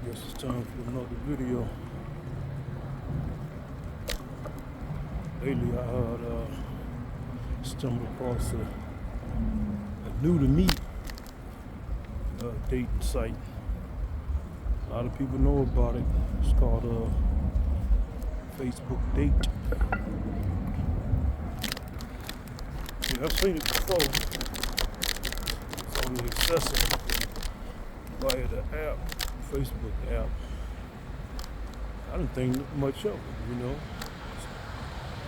Guess it's time for another video. Lately I had stumbled across a new to me dating site. A lot of people know about it. It's called Facebook Date. Yeah, I've seen it before. It's only accessible via the app, Facebook app. I didn't think much of it.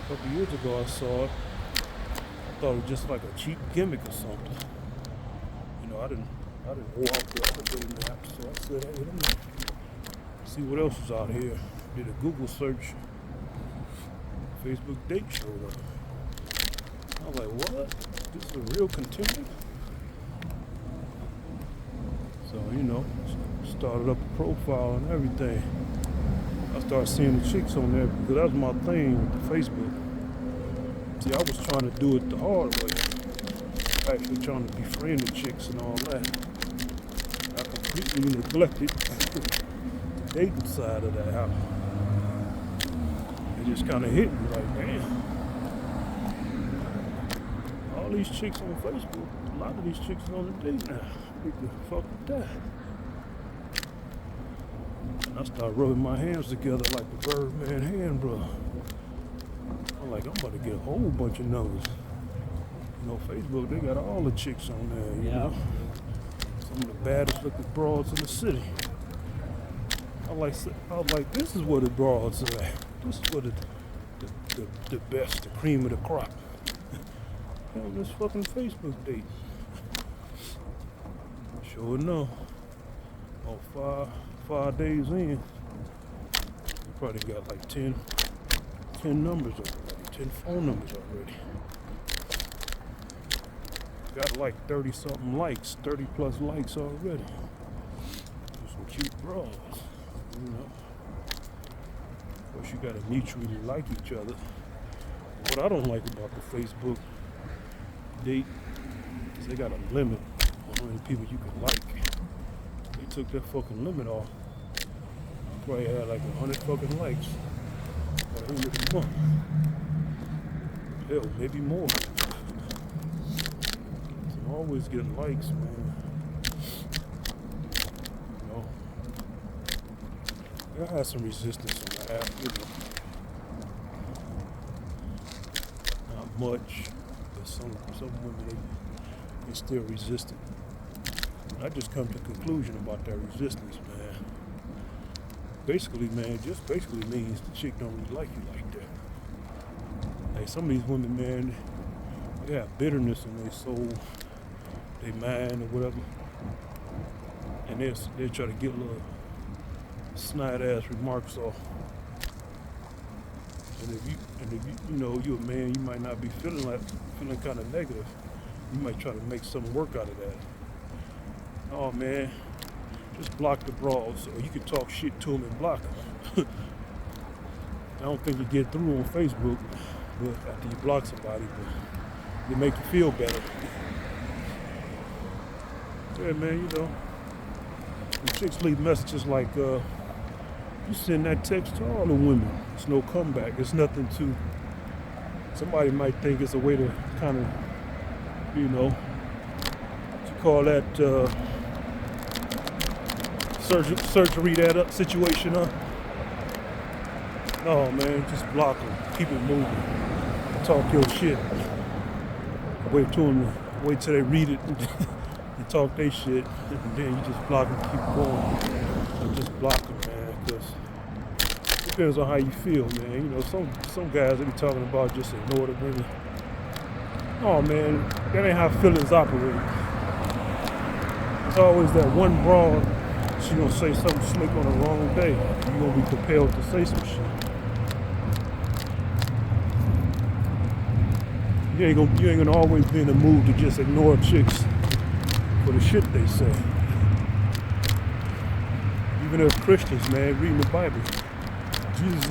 A couple years ago I saw it. I thought it was just like a cheap gimmick or something. I didn't walk the other dating apps, so I said, hey, let me see what else is out here. Did a Google search. Facebook Date showed up. I was like, what? This is a real contender? So, started up a profile and everything. I started seeing the chicks on there because that was my thing with the Facebook. See, I was trying to do it the hard way. Actually trying to befriend the chicks and all that. I completely neglected the dating side of that house. It just kind of hit me like, damn. All these chicks on Facebook, a lot of these chicks are on the date now. What the fuck with that? And I started rubbing my hands together like the Birdman hand, bro. I'm like, I'm about to get a whole bunch of numbers. Facebook, they got all the chicks on there, you know. Some of the baddest looking broads in the city. I was like, this is where the broads are at. This is where the best, the cream of the crop. On this fucking Facebook date. Sure enough, about five days in, you probably got like 10 numbers already, 10 phone numbers already. Got like 30 something likes, 30 plus likes already. Some cute bras, Of course, you gotta mutually like each other. What I don't like about the Facebook date is they got a limit on how many people you can like. They took that fucking limit off. I probably had like 100 fucking likes by the end of the month. Hell, maybe more. I'm always getting likes, man. I had some resistance on the app, Not much, but some women, they still resist it. I just come to a conclusion about that resistance, man. Basically, man, just basically means the chick don't really like you like that. Like some of these women, man, they have bitterness in their soul, they mind or whatever, and they try to get a little snide ass remarks off. And if you're a man, you might not be feeling kind of negative. You might try to make something work out of that. Oh man, just block the bras, or you can talk shit to them and block them. I don't think you get through on Facebook, but after you block somebody, but it make you feel better. Yeah, man, the chicks leave messages like, you send that text to all the women. It's no comeback. It's nothing to, somebody might think it's a way to kind of, to call that surgery that up situation, huh? No, man, just block them. Keep it moving. Talk your shit. Wait till they read it. And talk their shit, and then you just block them, keep going, and just block them, man, because it depends on how you feel, man. Some guys they be talking about just ignore the women. Oh man, that ain't how feelings operate. There's always that one broad, she gonna say something slick on the wrong day. You gonna be compelled to say some shit. You ain't gonna always be in the mood to just ignore chicks for the shit they say. Even as Christians, man, reading the Bible, Jesus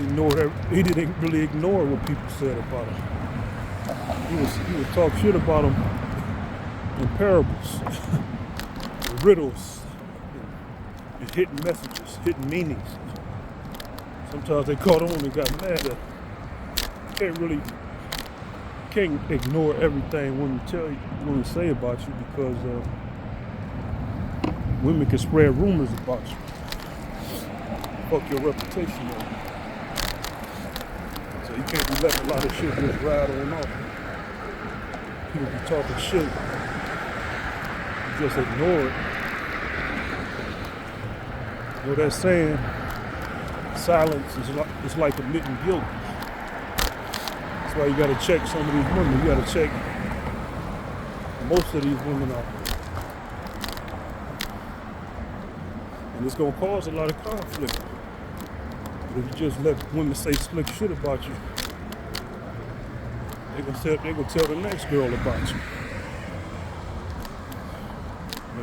he didn't really ignore what people said about him. He would talk shit about him in parables, riddles, and hidden messages, hidden meanings. Sometimes they caught on and got mad at. Can't ignore everything women say about you because women can spread rumors about you. Fuck your reputation up. So you can't be letting a lot of shit just ride on off. People be talking shit. You just ignore it. You know that saying, silence is like admitting guilt. That's why you gotta check some of these women. You gotta check most of these women out there. And it's gonna cause a lot of conflict. But if you just let women say slick shit about you, they're gonna tell the next girl about you.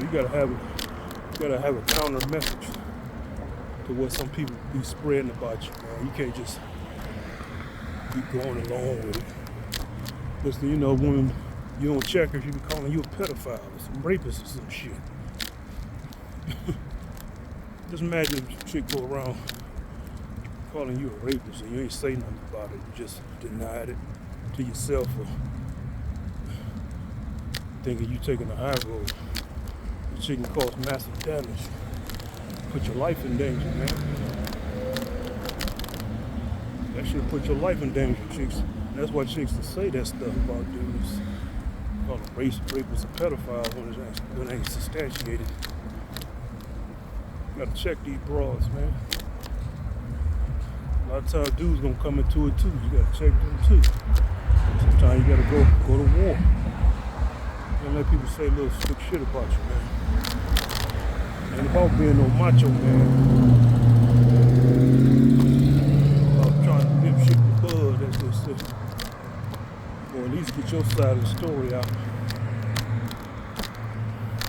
You gotta have a counter message to what some people be spreading about you, man. You can't just keep going along with it. Listen, you know, women, you don't check her, she be calling you a pedophile or some rapist or some shit. Just imagine if a chick go around calling you a rapist and you ain't say nothing about it. You just denied it to yourself or thinking you taking the high road. The chick can cause massive damage. Put your life in danger, man. That shit put your life in danger, chicks. That's why chicks to say that stuff about dudes. Call them rapists and pedophiles when it ain't substantiated. You gotta check these broads, man. A lot of times dudes gonna come into it too. You gotta check them too. Sometimes you gotta go to war. Don't let people say little slick shit about you, man. Ain't about being no macho, man. About trying to nip shit in the bud, as they say. Or at least get your side of the story out.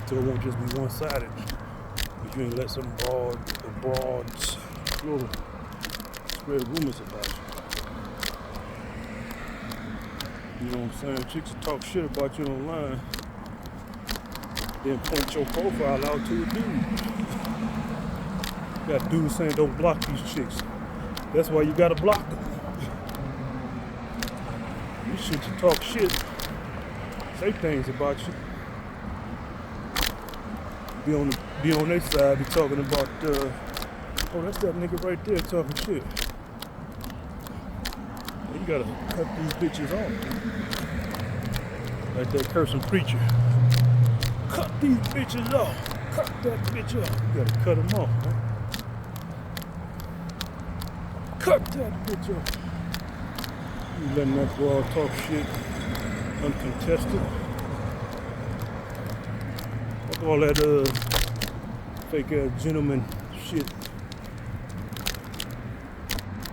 So it won't just be one-sided. If you ain't let some broads, plural, spread rumors about you. You know what I'm saying? Chicks will talk shit about you online, then point your profile out to a dude. You got dudes saying don't block these chicks. That's why you gotta block them. These chicks will talk shit, say things about you. Be on their side, be talking about, oh, that's that nigga right there talking shit. You gotta cut these bitches off. Like that cursing preacher. Cut these bitches off. Cut that bitch off. You gotta cut them off, man. Cut that bitch off. You letting that broad talk shit uncontested. Fuck all that fake ass gentleman shit.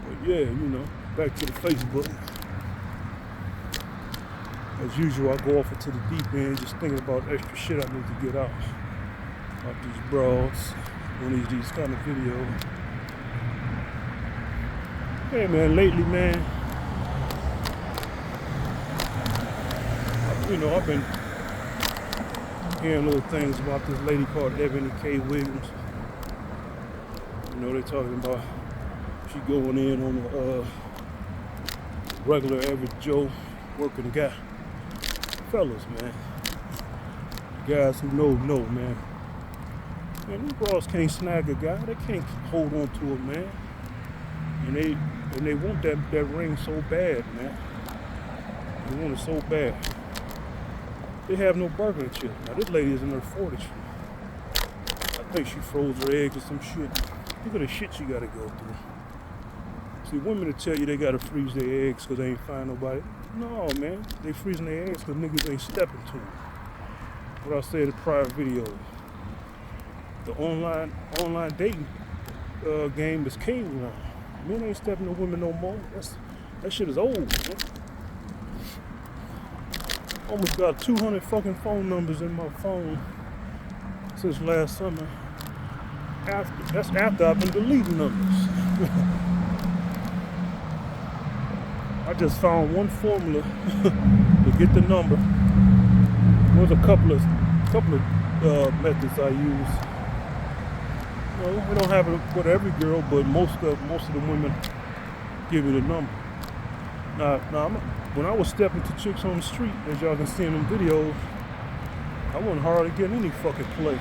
But yeah, you know. Back to the Facebook. As usual, I go off into the deep end, just thinking about extra shit I need to get out. About these broads, one of these kind of videos. Hey man, lately, man, you know, I've been hearing little things about this lady called Ebony K. Williams. You know, they're talking about she going in on the regular average Joe working guy. Fellas, man. Guys who know, man. Man, these bros can't snag a guy. They can't hold on to him, man. And they want that ring so bad, man. They want it so bad. They have no bargaining chip. Now this lady is in her 40s. I think she froze her eggs or some shit. Look at the shit she gotta go through. See, women will tell you they gotta freeze their eggs because they ain't find nobody. No, man. They freezing their eggs because niggas ain't stepping to them. What I said in the prior video. The online dating game is king now. Men ain't stepping to women no more. That shit is old, man. Almost got 200 fucking phone numbers in my phone since last summer. That's after I've been deleting numbers. I just found one formula to get the number. There's a couple of methods I use. No, we don't have it with every girl, but most of the women give me the number. Now, when I was stepping to chicks on the street, as y'all can see in them videos, I wasn't hardly getting any fucking play.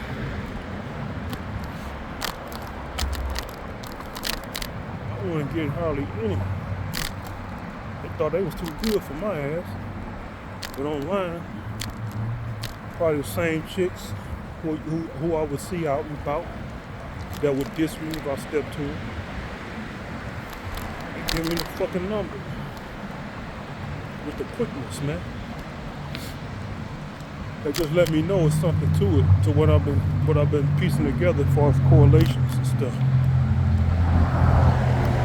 I wasn't getting hardly any. They thought they was too good for my ass. But online, probably the same chicks who I would see out and about that would diss me if I stepped to them. They give me the fucking number with the quickness, man. They just let me know it's something to it, to what I've been piecing together as far as correlations and stuff.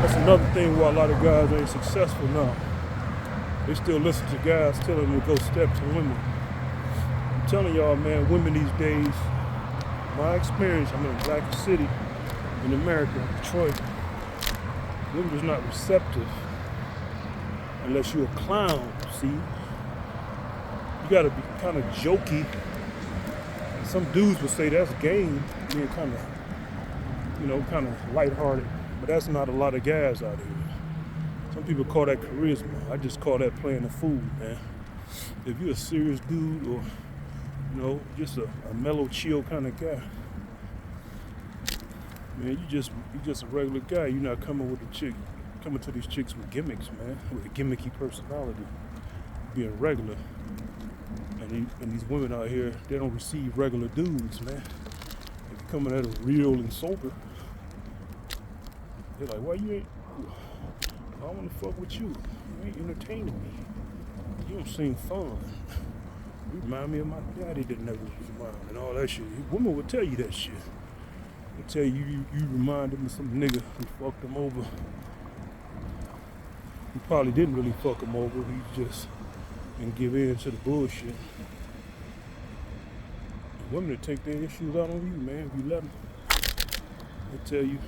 That's another thing why a lot of guys ain't successful now. They still listen to guys telling them to go step to women. I'm telling y'all, man, women these days, my experience, I'm in a black city in America, Detroit, women is not receptive unless you're a clown, see? You gotta be kind of jokey. Some dudes would say that's game, being kind of lighthearted, but that's not a lot of guys out here. Some people call that charisma. I just call that playing the fool, man. If you're a serious dude or, just a mellow, chill kind of guy, man, you just a regular guy. You're not coming to these chicks with gimmicks, man, with a gimmicky personality, being regular. And these women out here, they don't receive regular dudes, man. If you're coming at them real and sober, they're like, why you ain't? I want to fuck with you. You ain't entertaining me. You don't seem fun. You remind me of my daddy that never was around and all that shit. Women will tell you that shit. They'll tell you remind them of some nigga who fucked them over. He probably didn't really fuck them over. He just didn't give in to the bullshit. And women will take their issues out on you, man, if you let them. They tell you,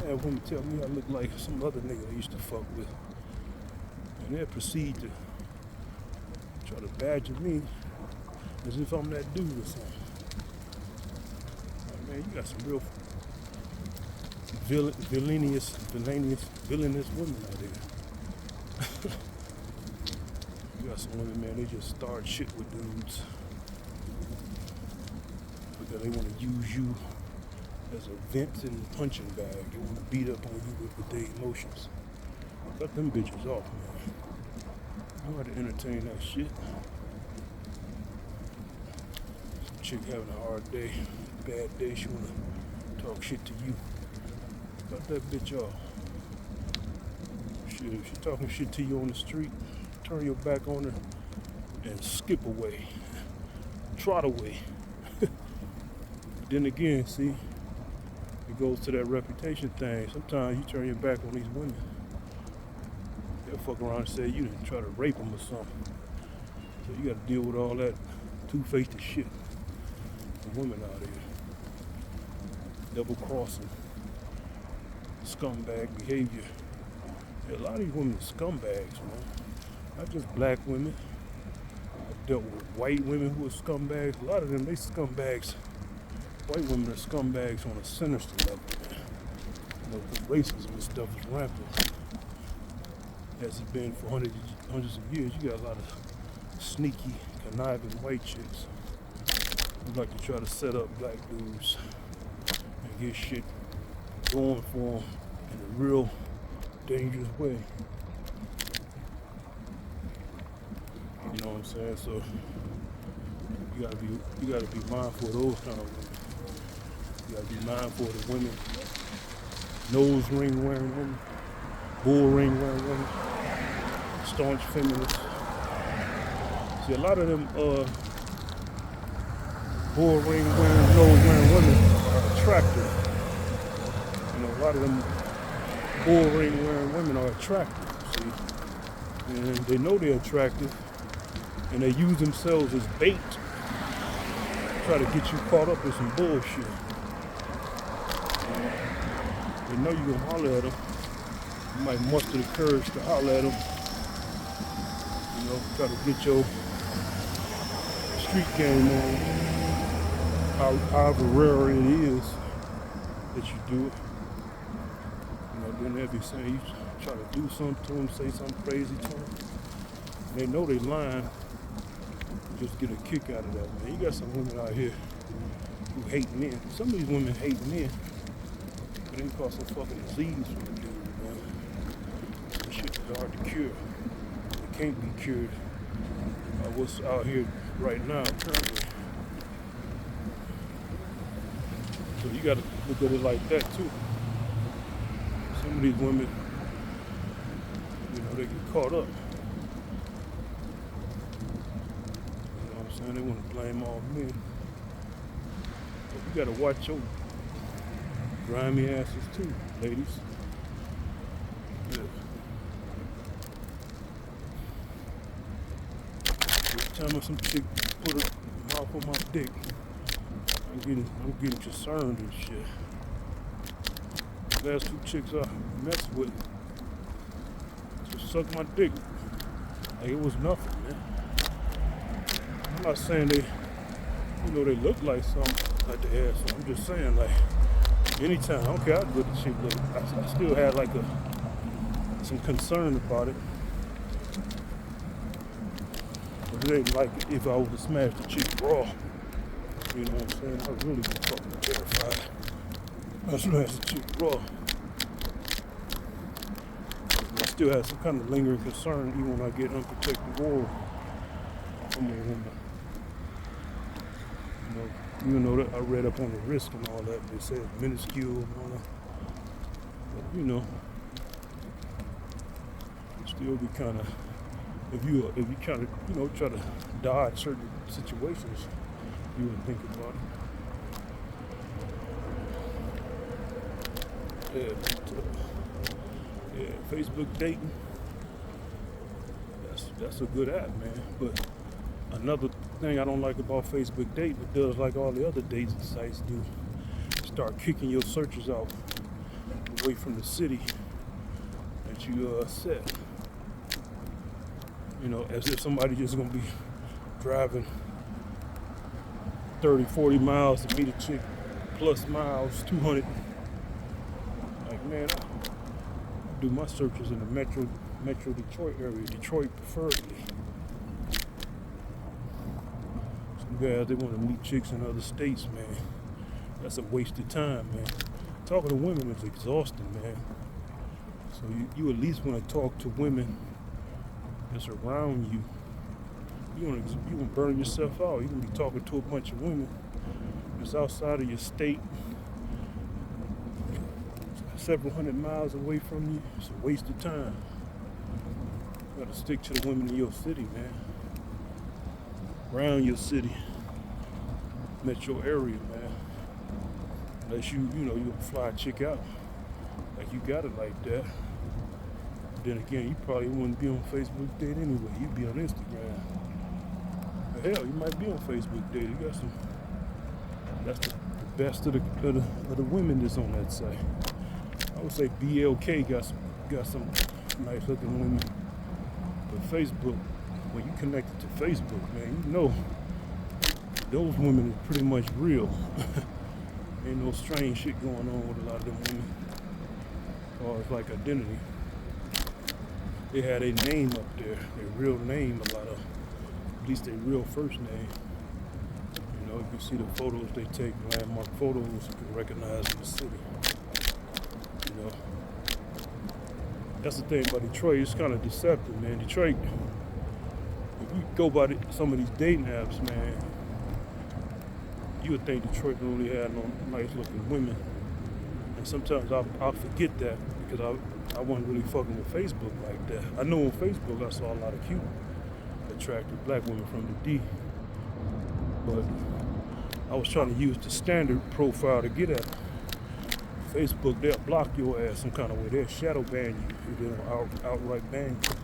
I have women tell me I look like some other nigga they used to fuck with. And they'll proceed to try to badger me as if I'm that dude or something. Like, man, you got some real villainous women out there. You got some women, man, they just start shit with dudes because they want to use you as a vent and punching bag. They want to beat up on you with their emotions. Cut them bitches off, man. I got to entertain that shit. Some chick having a hard day, bad day, she want to talk shit to you. Cut that bitch off. Shit, if she talking shit to you on the street, turn your back on her and skip away. Trot away. Then again, see, it goes to that reputation thing. Sometimes you turn your back on these women. They'll fuck around and say you didn't try to rape them or something. So you got to deal with all that two-faced shit. The women out here. Double-crossing. Scumbag behavior. Yeah, a lot of these women are scumbags, man. Not just black women. I've dealt with white women who are scumbags. A lot of them, they scumbags. White women are scumbags on a sinister level. Racism and stuff is rampant. As it's been for hundreds of years, you got a lot of sneaky, conniving white chicks who like to try to set up black dudes and get shit going for them in a real dangerous way. You know what I'm saying? So you gotta be mindful of those kind of women. You gotta be mindful of the women, nose ring wearing women, bull ring wearing women, staunch feminists. See, a lot of them bull ring wearing, nose wearing women are attractive. You know, a lot of them bull ring wearing women are attractive. See, and they know they're attractive, and they use themselves as bait to try to get you caught up in some bullshit. They know you're gonna holler at them. You might muster the courage to holler at them. You know, try to get your street game on. However rare it is, that you do it. You know, then they'll be saying you try to do something to them, say something crazy to them. They know they lying. Just get a kick out of that, man. You got some women out here who hate men. Some of these women hate men, but they cause some fucking disease from the dude, man. This shit is hard to cure. It can't be cured by what's out here right now, currently. So you gotta look at it like that too. Some of these women, you know, they get caught up. And they want to blame all men. But you gotta watch your grimy asses too, ladies. Yeah. Every time some chick put her mouth on my dick, I'm getting concerned and shit. The last 2 chicks I messed with just sucked my dick like it was nothing, man. I'm not saying they look like something, like they had something. I'm just saying, like, anytime, I don't care how good the chick look, I still had like some concern about it. But it ain't like if I was to smash the chick raw. You know what I'm saying? I was really fucking terrified. I smashed the chick raw. I still have some kind of lingering concern even when I get unprotected war from a woman. Even though that I read up on the risk and all that, they say it's minuscule and all that. But, you know, it still be kind of, if you kind of, try to dodge certain situations, you would think about it. Yeah, Facebook dating. That's a good app, man. But another thing I don't like about Facebook dating, it does like all the other dating sites do. Start kicking your searches out away from the city that you set. You know, as if somebody just gonna be driving 30, 40 miles to meet a chick, plus miles, 200. Like, man, I do my searches in the Metro Detroit area, Detroit preferably. Guys, they want to meet chicks in other states, man. That's a waste of time, man. Talking to women is exhausting, man. So you at least want to talk to women that's around you. You want to burn yourself out. You can be talking to a bunch of women that's outside of your state, several hundred miles away from you. It's a waste of time. You got to stick to the women in your city, man. Around your city, metro area, man. Unless you fly a chick out, like you got it like that. Then again, you probably wouldn't be on Facebook date anyway. You'd be on Instagram. Hell, you might be on Facebook date. You got some. That's the best of the women that's on that site. I would say BLK got some nice looking women, but Facebook. When you connected to Facebook, man, you know those women are pretty much real. Ain't no strange shit going on with a lot of them women. Or it's like identity. They had a name up there, their real name, a lot of, at least their real first name. You know, you can see the photos they take, landmark photos you can recognize in the city. You know, that's the thing about Detroit, it's kind of deceptive, man. Detroit, if you go by some of these dating apps, man, you would think Detroit only had no nice looking women. And sometimes I'll forget that because I wasn't really fucking with Facebook like that. I know on Facebook I saw a lot of cute, attractive black women from the D. But I was trying to use the standard profile to get at them. Facebook, they'll block your ass some kind of way. They'll shadow ban you. They don't outright ban you.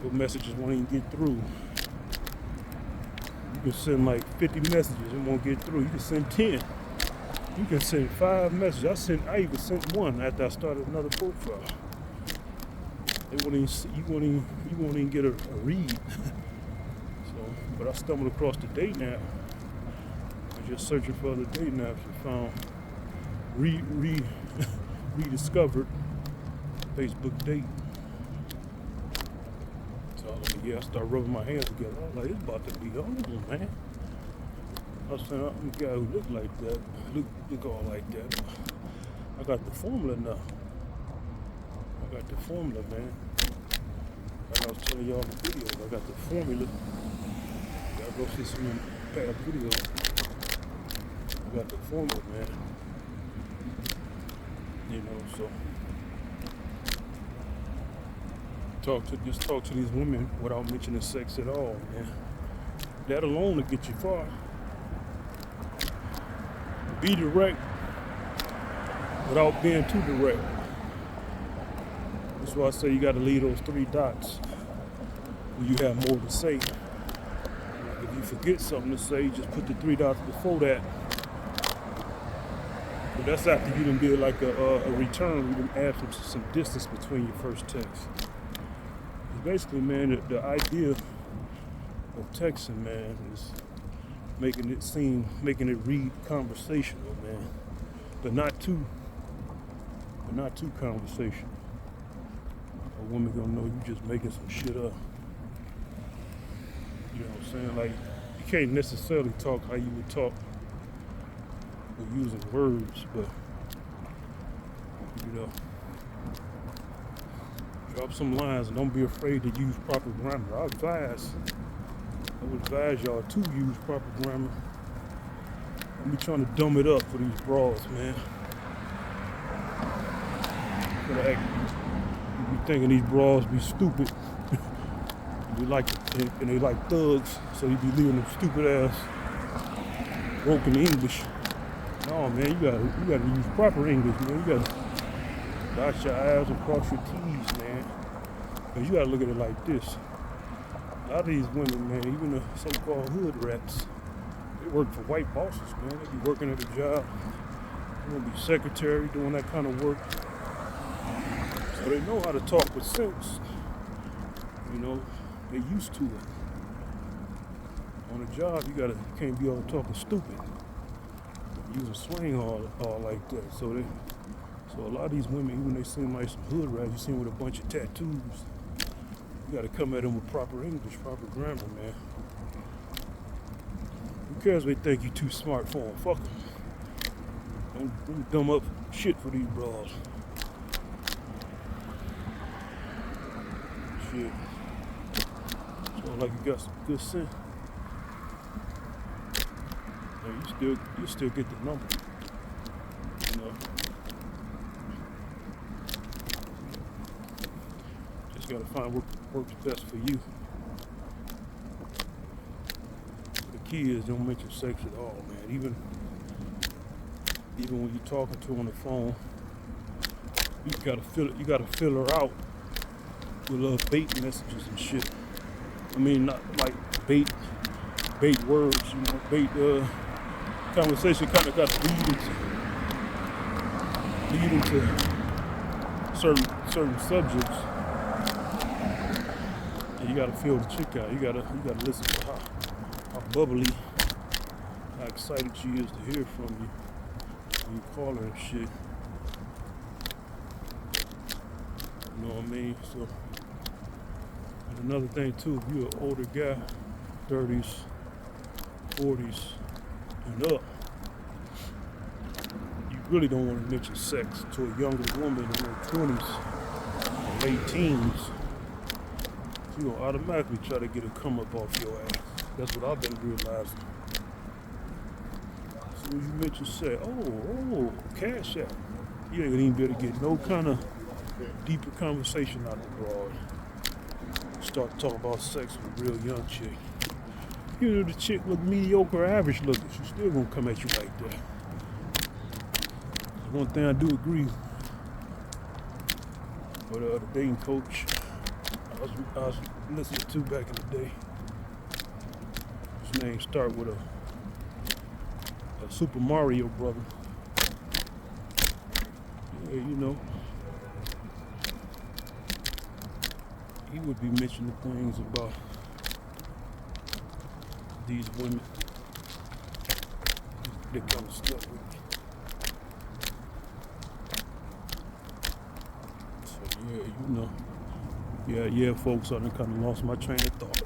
Your messages won't even get through. You can send like 50 messages, it won't get through. You can send 10. You can send 5 messages. I even sent one after I started another profile. You won't even get a read. So, but I stumbled across the dating app. I was just searching for other dating apps and found rediscovered Facebook date. So I started rubbing my hands together. I was like, it's about to be over, man. I was saying, I'm a guy who look like that, look all like that. I got the formula now. I got the formula, man. Like I was telling y'all in the video, I got the formula. Y'all go see some past videos. I got the formula, man. You know, so just talk to these women without mentioning sex at all, man. That alone will get you far. Be direct without being too direct. That's why I say you got to leave those 3 dots when you have more to say. Like if you forget something to say, just put the 3 dots before that. But that's after you done did like a return. You done add some distance between your first text. Basically, man, the idea of texting, man, is making it read conversational, man, but not too conversational. A woman gonna know you just making some shit up. You know what I'm saying? Like, you can't necessarily talk how you would talk with using words, but you know, drop some lines and don't be afraid to use proper grammar. I would advise y'all to use proper grammar. I'm be trying to dumb it up for these broads, man. You be thinking these broads be stupid. And they like thugs, so you be leaving them stupid ass broken English. No, man, you gotta use proper English, man. You gotta dot your I's and cross your T's, man. Cause you gotta look at it like this. A lot of these women, man, even the so-called hood rats, they work for white bosses, man. They be working at a job. They gonna be secretary, doing that kind of work. So they know how to talk with sense. You know, they used to it. On a job, you can't be all talking stupid. Using slang all like that. So a lot of these women, even they seem like some hood rats, you see them with a bunch of tattoos. You gotta come at them with proper English, proper grammar, man. Who cares if they think you too smart for them? Fuck them. Don't dumb up shit for these bras. Shit. So like you got some good sense. You still get the number. You know. Just gotta find what works best for you. The key is don't mention sex at all, man. Even when you're talking to her on the phone, you gotta fill her out with little bait messages and shit. I mean, not like bait words, you know, bait conversation kind of got to lead into certain subjects. And you gotta feel the chick out. You gotta listen to how bubbly, how excited she is to hear from you when you call her and shit. You know what I mean? So, and another thing too, if you're an older guy, 30s, 40s, and up, you really don't want to mention sex to a younger woman in her 20s or late teens. You're gonna automatically try to get a come up off your ass. That's what I've been realizing. As soon as you mention sex, oh, cash out. You ain't gonna even be able to get no kind of deeper conversation out of the broad. Start talking about sex with a real young chick. You know, the chick look mediocre, average looking, she's still gonna come at you like that. One thing I do agree with the dating coach I was listening to back in the day. His name start with a Super Mario brother. Yeah, you know, he would be mentioning things about these women that kind of stuff with me. you know. Yeah, folks, I done kind of lost my train of thought.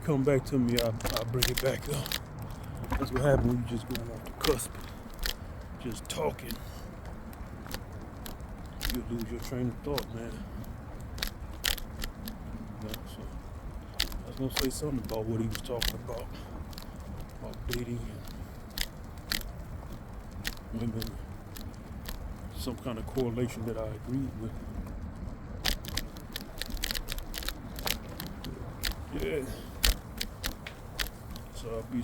Come back to me, I'll bring it back up. That's what happens when you just going off the cusp, just talking. You lose your train of thought, man. You know, so I was gonna say something about what he was talking about dating and women, some kind of correlation that I agreed with. Yeah. So I'll be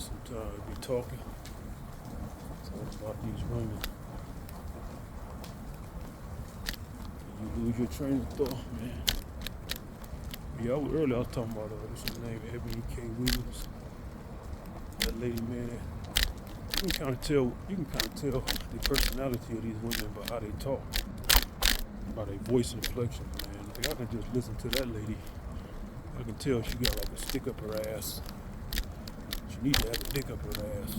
talking about these women. You lose your train of thought, man. Yeah, earlier I was talking about what's her name, Ebony K. Williams. That lady, man. You can kind of tell the personality of these women by how they talk, by their voice inflection, man. Like I can just listen to that lady. I can tell she got like a stick up her ass. She needs to have a dick up her ass,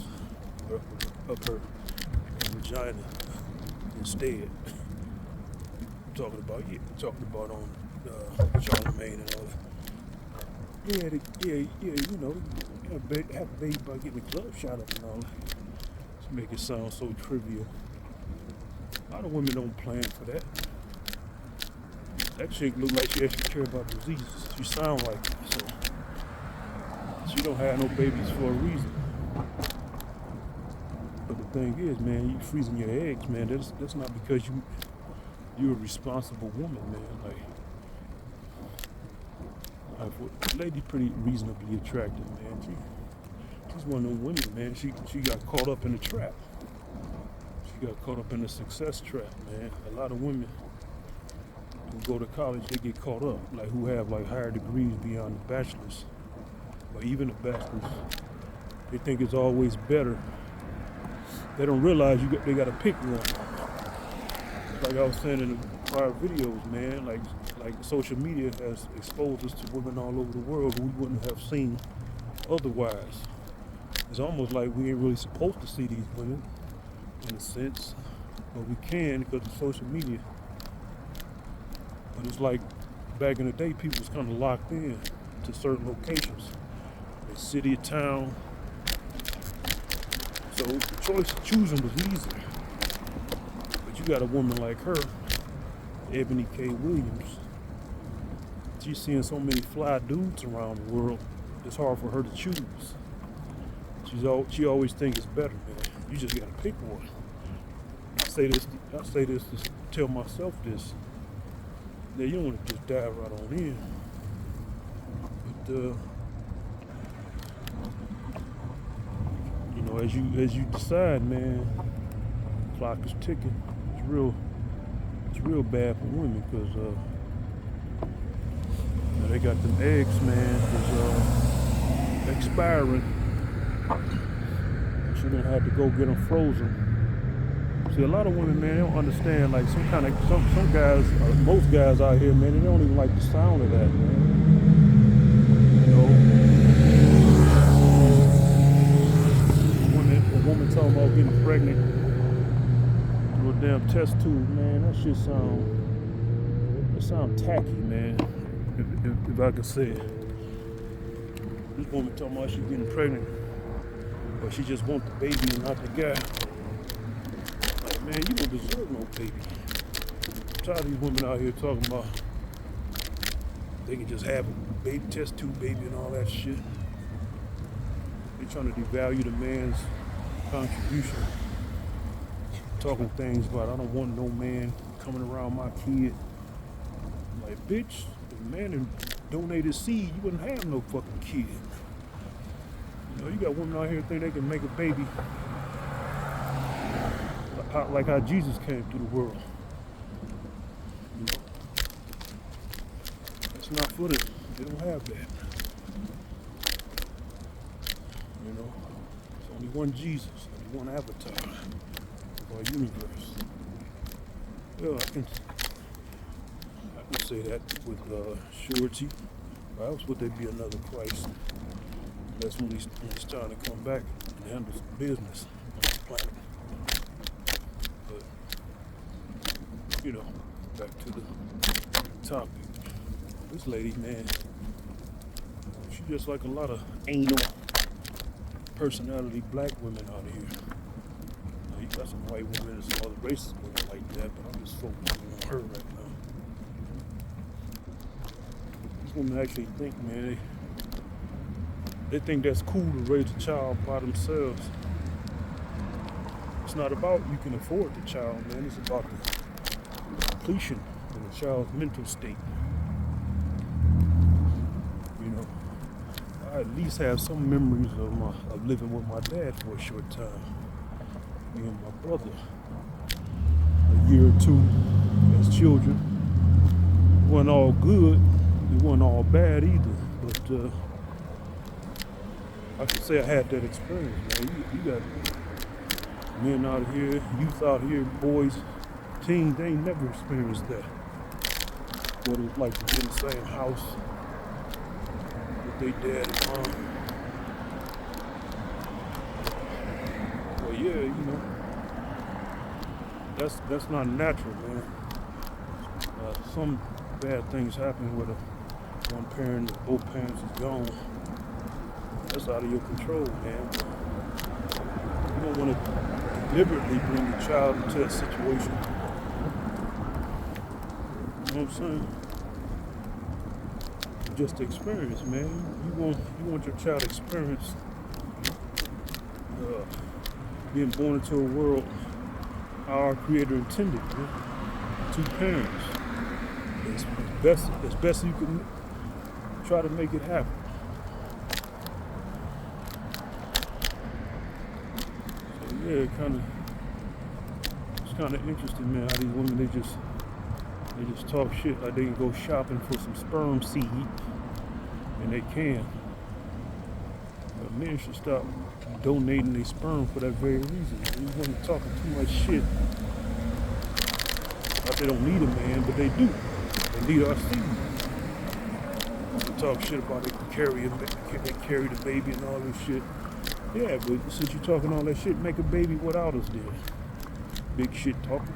up her vagina instead. I'm talking about on Charlemagne and all that. Yeah, you know, have a baby by getting the club shot up and all that. To make it sound so trivial. A lot of women don't plan for that. That chick look like she actually care about diseases. She sound like it, so she don't have no babies for a reason. But the thing is, man, you freezing your eggs, man. That's not because you're a responsible woman, man. Like lady pretty reasonably attractive, man. She's one of them women, man. She got caught up in the trap. She got caught up in the success trap, man. A lot of women who go to college, they get caught up, like who have like higher degrees beyond the bachelor's, or even the bachelor's. They think it's always better. They don't realize they got to pick one. Like I was saying in the prior videos, man, like social media has exposed us to women all over the world who we wouldn't have seen otherwise. It's almost like we ain't really supposed to see these women, in a sense, but we can because of social media. But it's like back in the day, people was kind of locked in to certain locations, the city or town. So the choice of choosing was easier. But you got a woman like her, Ebony K. Williams. She's seeing so many fly dudes around the world. It's hard for her to choose. She always thinks it's better, man. You just gotta pick one. I say this to tell myself this. Now you don't want to just dive right on in. But you know, as you decide, man, the clock is ticking. It's real bad for women because they got them eggs, man, is expiring. She's gonna have to go get them frozen. See, a lot of women, man, they don't understand. Like some guys, most guys out here, man, they don't even like the sound of that, man. You know, a woman talking about getting pregnant through a damn test tube, man. That shit sound tacky, man. If I could say it. This woman talking about she's getting pregnant, but she just wants the baby and not the guy. Like, man, you don't deserve no baby. I'm tired of these women out here talking about they can just have a baby, test tube baby and all that shit. They trying to devalue the man's contribution. Talking things about I don't want no man coming around my kid. I'm like, bitch, if a man had donated seed, you wouldn't have no fucking kid. You know, you got women out here think they can make a baby like how Jesus came through the world. You know, it's not for them. They don't have that. You know, there's only one Jesus, only one avatar of our universe. Well, I can say that with surety. Why else would there be another Christ? That's when he's starting to come back and handle some business on this planet. But, you know, back to the topic. This lady, man, she just like a lot of anal personality black women out here. You got some white women and some other racist women like that, but I'm just focusing on her right now. These women actually think, man, they think that's cool to raise a child by themselves. It's not about you can afford the child, man. It's about the completion of the child's mental state. You know, I at least have some memories of living with my dad for a short time. Me and my brother, a year or two as children. It wasn't all good. It wasn't all bad either. But I could say I had that experience, man. You got men out here, youth out here, boys, teens, they ain't never experienced that. What it was like to be in the same house with their dad and mom. Well, yeah, you know, that's not natural, man. Some bad things happen with one parent or both parents is gone. That's out of your control, man. You don't want to deliberately bring your child into that situation. You know what I'm saying? Just the experience, man. You want your child to experience being born into a world how our Creator intended, man. Two parents. As best you can try to make it happen. Yeah, it's kind of interesting, man, how these women, they just talk shit like they can go shopping for some sperm seed, and they can. But men should stop donating their sperm for that very reason. These women talking too much shit. Not they don't need a man, but they do. They need our seed. They talk shit about they carry the baby and all this shit. Yeah, but since you're talking all that shit, make a baby without us there. Big shit talking.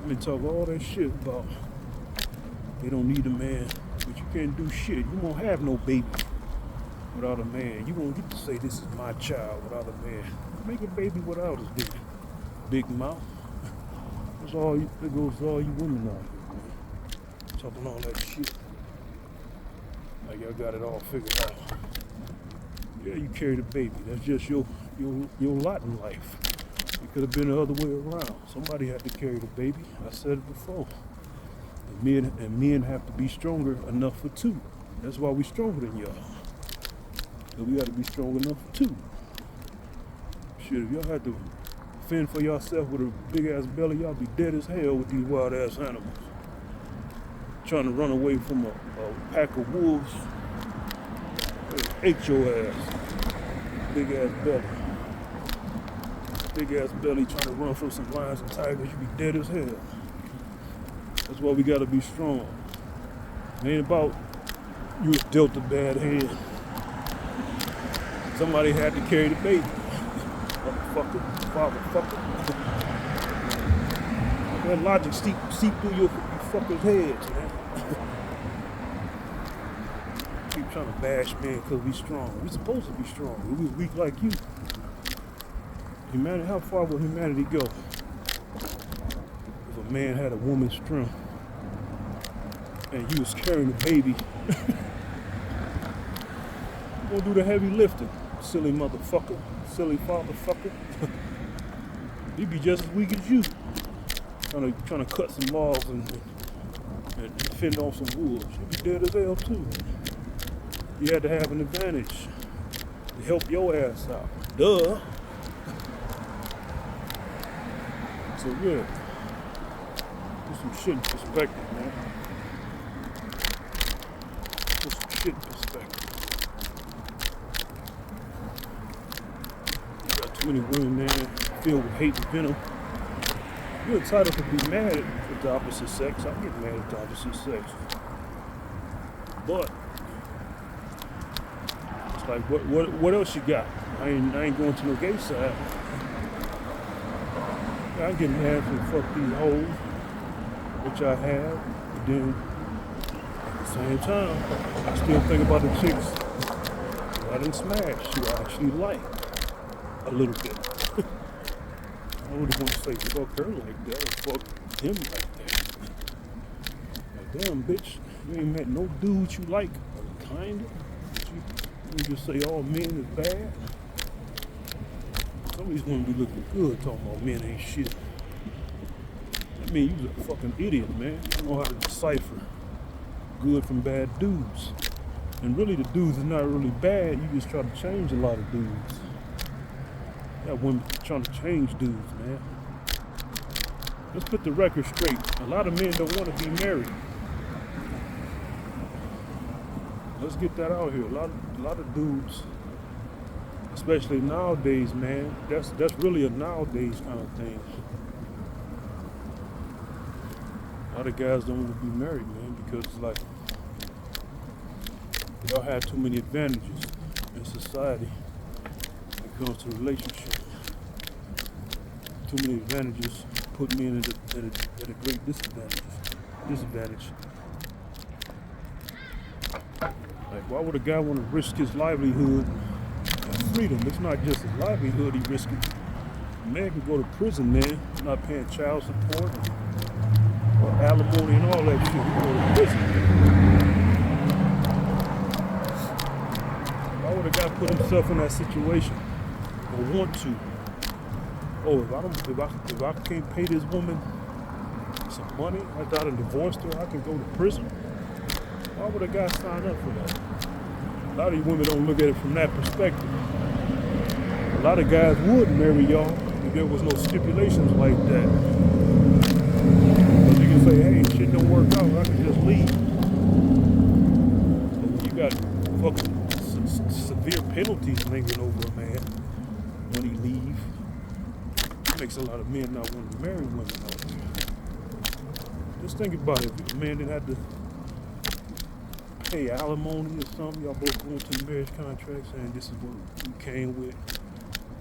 They talk all that shit about they don't need a man, but you can't do shit. You won't have no baby without a man. You won't get to say this is my child without a man. Make a baby without us there. Big mouth. That goes to all you women out here, man. Talking all that shit. Like y'all got it all figured out. Yeah, you carry the baby. That's just your lot in life. It could have been the other way around. Somebody had to carry the baby. I said it before. And men have to be stronger enough for two. That's why we stronger than y'all. So we got to be strong enough for two. Shit, if y'all had to fend for yourself with a big ass belly, y'all be dead as hell with these wild ass animals. Trying to run away from a pack of wolves. Ate your ass. Big ass belly. Big ass belly trying to run from some lions and tigers, you be dead as hell. That's why we gotta be strong. It ain't about you was dealt a bad hand. Somebody had to carry the baby. Motherfucker, fatherfucker. That logic seep through your fuckers' heads, man. Keep trying to bash men because we strong. We supposed to be strong. We was weak like you. Humanity, how far will humanity go if a man had a woman's strength and he was carrying a baby? You gonna do the heavy lifting, silly motherfucker, silly fatherfucker. He be just as weak as you, trying to cut some logs and fend off some wolves. You be dead as hell too. You had to have an advantage to help your ass out. Duh. So yeah, put some shit in perspective, man. Put some shit in perspective. You got too many women, man, filled with hate and venom. You're entitled to be mad at the opposite sex. I get mad at the opposite sex. But it's like, what else you got? I ain't going to no gay side. I get mad and fuck these hoes. which I have, but then at the same time, I still think about the chicks I didn't smash, who I actually like a little bit. I wouldn't want to say fuck her like that or fuck him like that. Like, damn, bitch, you ain't met no dudes you like, kinda. You just say all men is bad. Some of these women be looking good talking about men ain't shit. I mean, you's a fucking idiot, man. You know how to decipher good from bad dudes. And really, the dudes are not really bad. You just try to change a lot of dudes. Got women trying to change dudes, man. Let's put the record straight. A lot of men don't want to be married. Let's get that out here. A lot of dudes, especially nowadays, man. That's really a nowadays kind of thing. A lot of guys don't want to be married, man, because it's like y'all have too many advantages in society when it comes to relationships. Too many advantages put men at a great disadvantage. Like, why would a guy want to risk his livelihood and freedom? It's not just his livelihood he risking. A man can go to prison, man, not paying child support or alimony and all that shit. He can go to prison. Why would a guy put himself in that situation or want to? Oh, if I can't pay this woman some money after I done divorced her, I can go to prison. Why would a guy sign up for that? A lot of these women don't look at it from that perspective. A lot of guys would marry y'all if there was no stipulations like that. Because you can say, hey, shit don't work out, I can just leave. But when you got fucking severe penalties hanging over a man when he leave, it makes a lot of men not want to marry women out there. Just think about it. If a man didn't have to pay alimony or something, y'all both go into a marriage contract saying this is what we came with,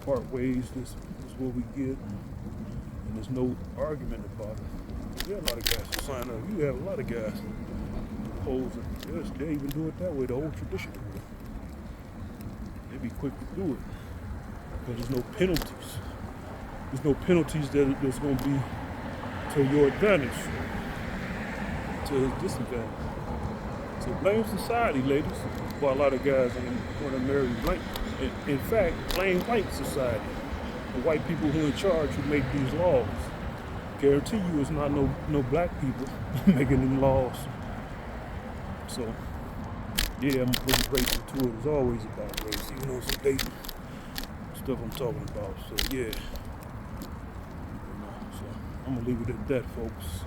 part ways, this is what we get, and there's no argument about it. There are a lot of guys who sign up. You have a lot of guys propose, and they even do it that way, the old traditional way. They be quick to do it because there's no penalties. There's no penalties that's going to be to your advantage, to his disadvantage. So blame society, ladies, why a lot of guys ain't want to marry blank. In fact, blame white society, the white people who are in charge who make these laws. Guarantee you it's not no black people making them laws. So, yeah, I'm putting race into it. It's always about race, even though some dating stuff I'm talking about. So, yeah. So, I'm going to leave it at that, folks.